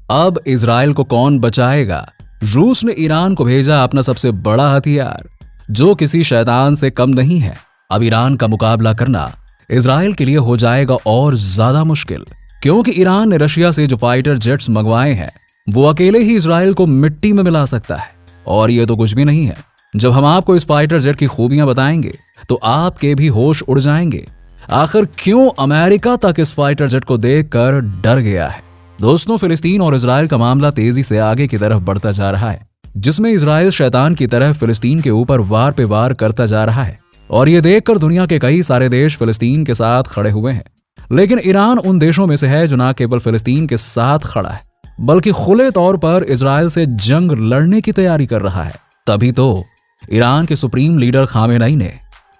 अब इजराइल को कौन बचाएगा? रूस ने ईरान को भेजा अपना सबसे बड़ा हथियार, जो किसी शैतान से कम नहीं है। अब ईरान का मुकाबला करना इजराइल के लिए हो जाएगा और ज्यादा मुश्किल, क्योंकि ईरान ने रशिया से जो फाइटर जेट्स मंगवाए हैं वो अकेले ही इजराइल को मिट्टी में मिला सकता है। और ये तो कुछ भी नहीं है। जब हम आपको इस फाइटर जेट की खूबियां बताएंगे तो आपके भी होश उड़ जाएंगे। आखिर क्यों अमेरिका तक इस फाइटर जेट को देखकर डर गया है? दोस्तों, फिलिस्तीन और इजराइल का मामला तेजी से आगे की तरफ बढ़ता जा रहा है, जिसमें इजराइल शैतान की तरह फिलिस्तीन के ऊपर वार पे वार करता जा रहा है। और ये देखकर दुनिया के कई सारे देश फिलिस्तीन के साथ खड़े हुए हैं। लेकिन ईरान उन देशों में से है जो न केवल फिलिस्तीन के साथ खड़ा है, बल्कि खुले तौर पर इजराइल से जंग लड़ने की तैयारी कर रहा है। तभी तो ईरान के सुप्रीम लीडर खामेनेई ने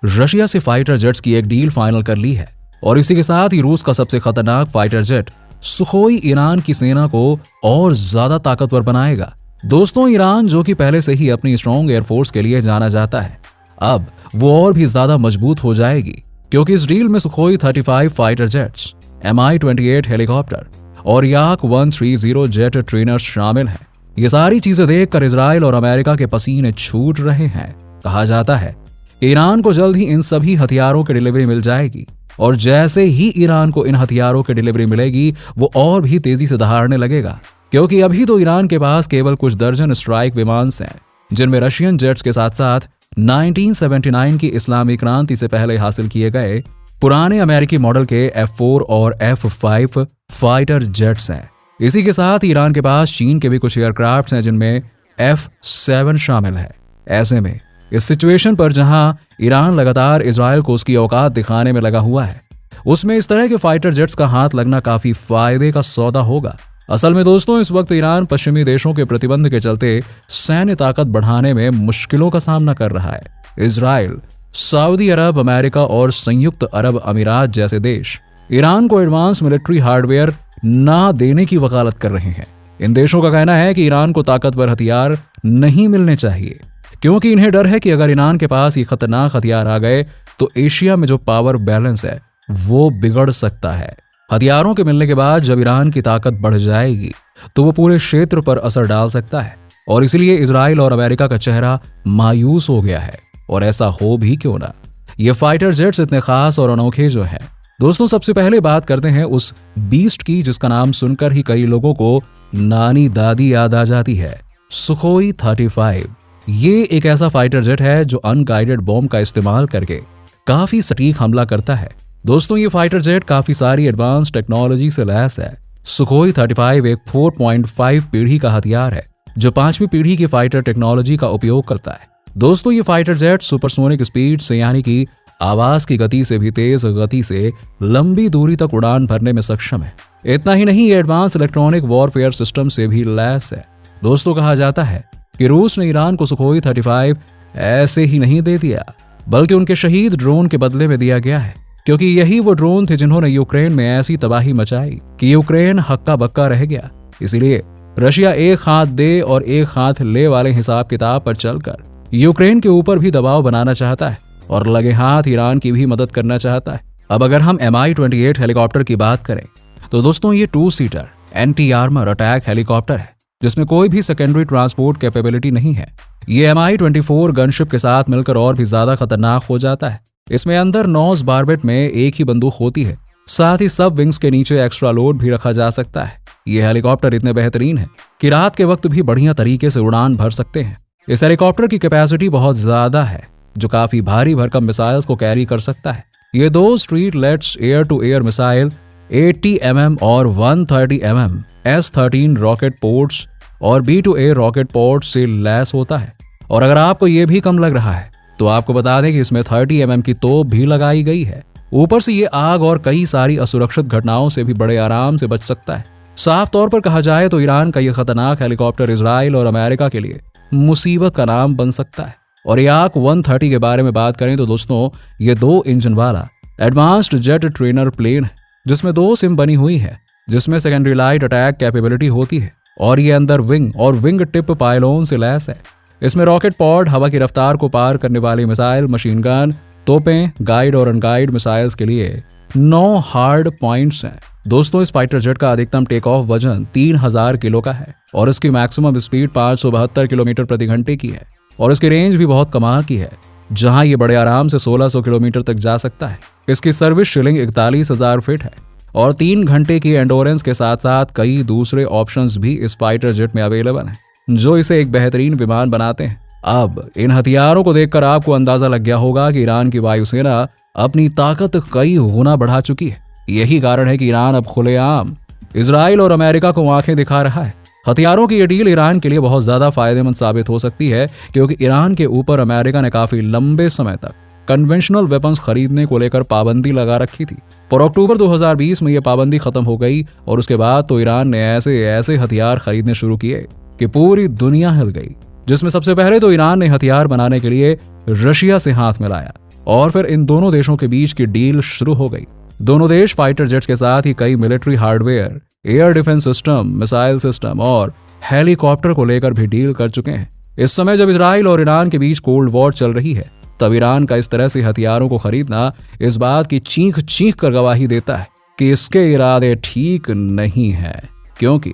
रशिया से फाइटर जेट्स की एक डील फाइनल कर ली है। और इसी के साथ ही रूस का सबसे खतरनाक फाइटर जेट सुखोई ईरान की सेना को और ज्यादा ताकतवर बनाएगा। दोस्तों, ईरान जो कि पहले से ही अपनी स्ट्रॉन्ग एयरफोर्स के लिए जाना जाता है, अब वो और भी ज्यादा मजबूत हो जाएगी, क्योंकि इस डील में Sukhoi 35 fighter jets, Mi-28 helicopter और याक 130 जेट ट्रेनर्स शामिल हैं। ये सारी चीजें देखकर इजराइल और अमेरिका के पसीने छूट रहे हैं। कहा जाता है ईरान को जल्द ही इन सभी हथियारों की डिलीवरी मिल जाएगी, और जैसे ही ईरान को इन हथियारों की डिलीवरी मिलेगी वो और भी तेजी से दहाड़ने लगेगा, क्योंकि अभी तो ईरान के पास केवल कुछ दर्जन स्ट्राइक विमान हैं, जिनमें रशियन जेट्स के साथ साथ 1979 की इस्लामी क्रांति से पहले हासिल किए गए पुराने अमेरिकी मॉडल के F4 और F5 फाइटर जेट्स हैं। इसी के साथ ईरान के पास चीन के भी कुछ एयरक्राफ्ट हैं, जिनमें F7 शामिल है। ऐसे में इस सिचुएशन पर जहां ईरान लगातार इजराइल को उसकी औकात दिखाने में लगा हुआ है, उसमें इस तरह के फाइटर जेट्स का हाथ लगना काफी फायदे का सौदा होगा। असल में दोस्तों, इस वक्त ईरान पश्चिमी देशों के प्रतिबंध के चलते सैन्य ताकत बढ़ाने में मुश्किलों का सामना कर रहा है। इजराइल, सऊदी अरब, अमेरिका और संयुक्त अरब अमीरात जैसे देश ईरान को एडवांस मिलिट्री हार्डवेयर ना देने की वकालत कर रहे हैं। इन देशों का कहना है कि ईरान को ताकतवर हथियार नहीं मिलने चाहिए, क्योंकि इन्हें डर है कि अगर ईरान के पास ये खतरनाक हथियार आ गए तो एशिया में जो पावर बैलेंस है वो बिगड़ सकता है। हथियारों के मिलने के बाद जब ईरान की ताकत बढ़ जाएगी तो वो पूरे क्षेत्र पर असर डाल सकता है, और इसलिए इजराइल और अमेरिका का चेहरा मायूस हो गया है। और ऐसा हो भी क्यों ना, ये फाइटर जेट्स इतने खास और अनोखे जो हैं। दोस्तों, सबसे पहले बात करते हैं उस बीस्ट की जिसका नाम सुनकर ही कई लोगों को नानी दादी याद आ जाती है, सुखोई 35। ये एक ऐसा फाइटर जेट है जो अनगाइडेड बॉम्ब का इस्तेमाल करके काफी सटीक हमला करता है। दोस्तों, ये फाइटर जेट काफी सारी एडवांस टेक्नोलॉजी से लैस है। सुखोई 35 एक 4.5 पीढ़ी का हथियार है जो 5वीं पीढ़ी की फाइटर टेक्नोलॉजी का उपयोग करता है। दोस्तों, ये फाइटर जेट सुपरसोनिक स्पीड से, यानी कि आवाज की गति से भी तेज गति से लंबी दूरी तक उड़ान भरने में सक्षम है। इतना ही नहीं, ये एडवांस इलेक्ट्रॉनिक वॉरफेयर सिस्टम से भी लैस है। दोस्तों, कहा जाता है कि रूस ने ईरान को सुखोई 35 ऐसे ही नहीं दे दिया, बल्कि उनके शहीद ड्रोन के बदले में दिया गया है, क्योंकि यही वो ड्रोन थे जिन्होंने यूक्रेन में ऐसी तबाही मचाई कि यूक्रेन हक्का बक्का रह गया। इसीलिए रशिया एक हाथ दे और एक हाथ ले वाले हिसाब किताब पर चलकर यूक्रेन के ऊपर भी दबाव बनाना चाहता है और लगे हाथ ईरान की भी मदद करना चाहता है। अब अगर हम Mi-28 हेलीकॉप्टर की बात करें तो दोस्तों, ये 2 seater anti armour attack helicopter है, जिसमें कोई भी सेकेंडरी ट्रांसपोर्ट कैपेबिलिटी नहीं है। ये Mi-24 गनशिप के साथ मिलकर और भी ज्यादा खतरनाक हो जाता है। इसमें अंदर नॉज बारबेट में एक ही बंदूक होती है, साथ ही सब विंग्स के नीचे एक्स्ट्रा लोड भी रखा जा सकता है। ये हेलीकॉप्टर इतने बेहतरीन है कि रात के वक्त भी बढ़िया तरीके से उड़ान भर सकते हैं। इस हेलीकॉप्टर की कैपेसिटी बहुत ज्यादा है, जो काफी भारी भरकम मिसाइल्स को कैरी कर सकता है। ये 2 street lets air to air missile 80 mm और 130 mm S-13 रॉकेट पोर्ट्स और B-2A रॉकेट पोर्ट्स से लैस होता है। और अगर आपको ये भी कम लग रहा है तो आपको बता दें कि इसमें 30 mm की तोप भी लगाई गई है। ऊपर से ये आग और कई सारी असुरक्षित घटनाओं से भी बड़े आराम से बच सकता है। साफ तौर पर कहा जाए तो ईरान का यह खतरनाक हेलीकॉप्टर इजराइल और अमेरिका के लिए मुसीबत का नाम बन सकता है। और याक 130 के बारे में बात करें तो दोस्तों, ये 2 इंजन वाला एडवांस्ड जेट ट्रेनर प्लेन है, जिसमें 2 सिम बनी हुई है, जिसमें सेकेंडरी लाइट अटैक कैपेबिलिटी होती है, और ये अंदर विंग और विंग टिप पायलोन से लैस है। इसमें रॉकेट पॉड, हवा की रफ्तार को पार करने वाली मिसाइल, मशीन गन, तोपें, गाइड और अनगाइड मिसाइल्स के लिए 9 हार्ड पॉइंट्स हैं, दोस्तों, इस फाइटर जेट का अधिकतम टेक ऑफ वजन 3000 किलो का है और इसकी मैक्सिमम स्पीड 572 किलोमीटर प्रति घंटे की है और इसकी रेंज भी बहुत कमाल की है, जहां ये बड़े आराम से 1600 किलोमीटर तक जा सकता है। इसकी सर्विस शीलिंग 41,000 फीट है और 3 घंटे की एंडोरेंस के साथ साथ कई दूसरे ऑप्शंस भी इस फाइटर जेट में अवेलेबल हैं, जो इसे एक बेहतरीन विमान बनाते हैं। अब इन हथियारों को देखकर आपको अंदाजा लग गया होगा कि ईरान की वायुसेना अपनी ताकत कई गुना बढ़ा चुकी है। यही कारण है कि ईरान अब खुलेआम इजराइल और अमेरिका को आंखें दिखा रहा है। हथियारों की ये डील ईरान के लिए बहुत ज्यादा फायदेमंद साबित हो सकती है, क्योंकि ईरान के ऊपर अमेरिका ने काफी लंबे समय तक कन्वेंशनल वेपन्स खरीदने को लेकर पाबंदी लगा रखी थी। पर अक्टूबर 2020 में यह पाबंदी खत्म हो गई और उसके बाद तो ईरान ने ऐसे हथियार खरीदने शुरू किए कि पूरी दुनिया हिल गई। जिसमें सबसे पहले तो ईरान ने हथियार बनाने के लिए रशिया से हाथ मिलाया और फिर इन दोनों देशों के बीच की डील शुरू हो गई। दोनों देश फाइटर जेट्स के साथ ही कई military hardware, air defence system, missile system और हेलीकॉप्टर को लेकर भी डील कर चुके हैं। इस समय जब इजराइल और ईरान के बीच कोल्ड वॉर चल रही है, तब ईरान का इस तरह से हथियारों को खरीदना इस बात की चीख चीख कर गवाही देता है कि इसके इरादे ठीक नहीं है, क्योंकि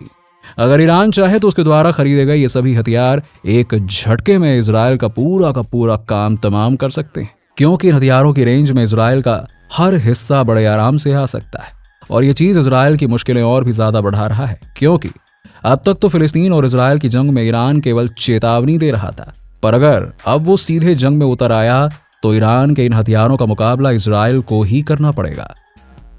अगर ईरान चाहे तो उसके द्वारा खरीदे गए ये सभी हथियार एक झटके में इजराइल का पूरा काम तमाम कर सकते हैं, क्योंकि इन हथियारों की रेंज में इजराइल का हर हिस्सा बड़े आराम से आ सकता है। और ये चीज इजराइल की मुश्किलें और भी ज्यादा बढ़ा रहा है, क्योंकि अब तक तो फिलिस्तीन और इजराइल की जंग में ईरान केवल चेतावनी दे रहा था, पर अगर अब वो सीधे जंग में उतर आया तो ईरान के इन हथियारों का मुकाबला इजराइल को ही करना पड़ेगा।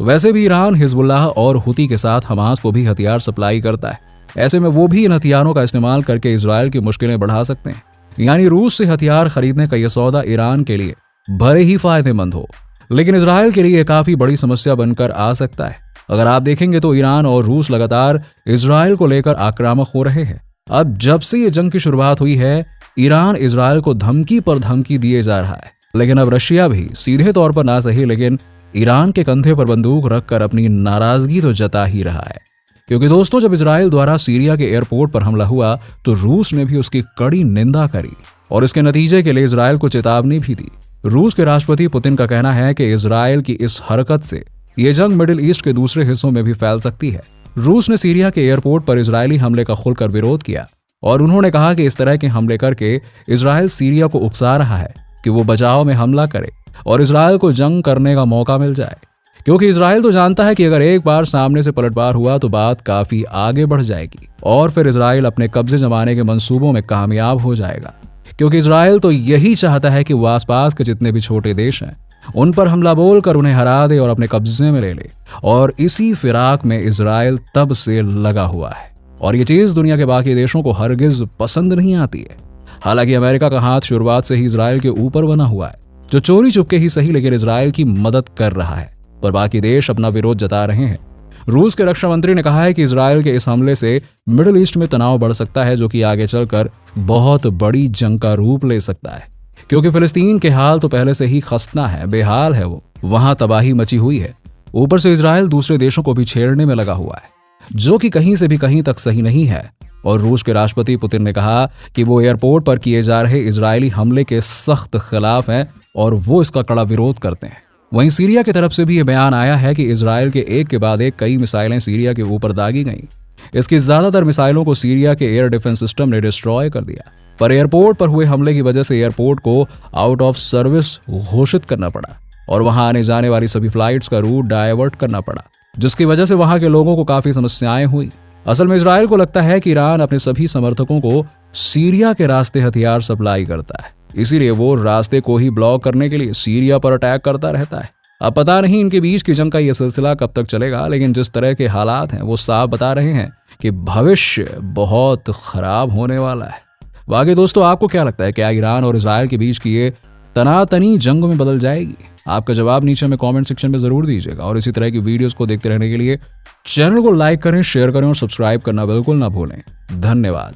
वैसे भी ईरान हिजबुल्लाह और हुती के साथ हमास को भी हथियार सप्लाई करता है। ऐसे में वो भी इन हथियारों का इस्तेमाल करके इजराइल की मुश्किलें बढ़ा सकते हैं। यानी रूस से हथियार खरीदने का यह सौदा ईरान के लिए भले ही फायदेमंद हो, लेकिन इजराइल के लिए काफी बड़ी समस्या बनकर आ सकता है। अगर आप देखेंगे तो ईरान और रूस लगातार इजराइल को लेकर आक्रामक हो रहे हैं। अब जब से ये जंग की शुरुआत हुई है, ईरान इजराइल को धमकी पर धमकी दिए जा रहा है, लेकिन अब रशिया भी सीधे तौर पर ना सही लेकिन ईरान के कंधे पर बंदूक रखकर अपनी नाराजगी तो जता ही रहा है। क्योंकि दोस्तों, जब इजराइल द्वारा सीरिया के एयरपोर्ट पर हमला हुआ तो रूस ने भी उसकी कड़ी निंदा करी और इसके नतीजे के लिए इजराइल को चेतावनी भी दी। रूस के राष्ट्रपति पुतिन का कहना है कि इजराइल की इस हरकत से ये जंग मिडिल ईस्ट के दूसरे हिस्सों में भी फैल सकती है। रूस ने सीरिया के एयरपोर्ट पर इजरायली हमले का खुलकर विरोध किया और उन्होंने कहा कि इस तरह के हमले करके इजराइल सीरिया को उकसा रहा है कि वो बचाव में हमला करे और इजराइल को जंग करने का मौका मिल जाए, क्योंकि इजराइल तो जानता है कि अगर एक बार सामने से पलटवार हुआ तो बात काफी आगे बढ़ जाएगी और फिर इजराइल अपने कब्जे जमाने के मंसूबों में कामयाब हो जाएगा। क्योंकि इजराइल तो यही चाहता है कि वो आसपास के जितने भी छोटे देश हैं उन पर हमला बोलकर उन्हें हरा दे और अपने कब्जे में ले ले, और इसी फिराक में इजराइल तब से लगा हुआ है और ये चीज दुनिया के बाकी देशों को हरगिज पसंद नहीं आती है। हालांकि अमेरिका का हाथ शुरुआत से ही इजराइल के ऊपर बना हुआ है, जो चोरी चुपके ही सही लेकिन इजराइल की मदद कर रहा है, पर बाकी देश अपना विरोध जता रहे हैं। रूस के रक्षा मंत्री ने कहा है कि इजराइल के इस हमले से मिडिल ईस्ट में तनाव बढ़ सकता है, जो कि आगे चलकर बहुत बड़ी जंग का रूप ले सकता है। क्योंकि फिलिस्तीन के हाल तो पहले से ही खस्ता है, बेहाल है, वो वहां तबाही मची हुई है। ऊपर से इजराइल दूसरे देशों को भी छेड़ने में लगा हुआ है, जो कि कहीं से भी कहीं तक सही नहीं है। और रूस के राष्ट्रपति पुतिन ने कहा कि वो एयरपोर्ट पर किए जा रहे इजरायली हमले के सख्त खिलाफ हैं और वो इसका कड़ा विरोध करते हैं। वहीं सीरिया की तरफ से भी यह बयान आया है कि इजराइल के एक के बाद एक कई मिसाइलें सीरिया के ऊपर दागी गईं। इसकी ज्यादातर मिसाइलों को सीरिया के एयर डिफेंस सिस्टम ने डिस्ट्रॉय कर दिया, पर एयरपोर्ट पर हुए हमले की वजह से एयरपोर्ट को आउट ऑफ सर्विस घोषित करना पड़ा और वहां आने जाने वाली सभी फ्लाइट्स का रूट डायवर्ट करना पड़ा, जिसकी वजह से वहां के लोगों को काफी समस्याएं हुई। असल में इजराइल को लगता है कि ईरान अपने सभी समर्थकों को सीरिया के रास्ते हथियार सप्लाई करता है, इसीलिए वो रास्ते को ही ब्लॉक करने के लिए सीरिया पर अटैक करता रहता है। अब पता नहीं इनके बीच की जंग का यह सिलसिला कब तक चलेगा, लेकिन जिस तरह के हालात हैं वो साफ बता रहे हैं कि भविष्य बहुत खराब होने वाला है। बाकी दोस्तों, आपको क्या लगता है, क्या ईरान और इजराइल के बीच की ये तनातनी जंग में बदल जाएगी? आपका जवाब नीचे में कमेंट सेक्शन में जरूर दीजिएगा और इसी तरह की वीडियोस को देखते रहने के लिए चैनल को लाइक करें, शेयर करें और सब्सक्राइब करना बिल्कुल ना भूलें। धन्यवाद।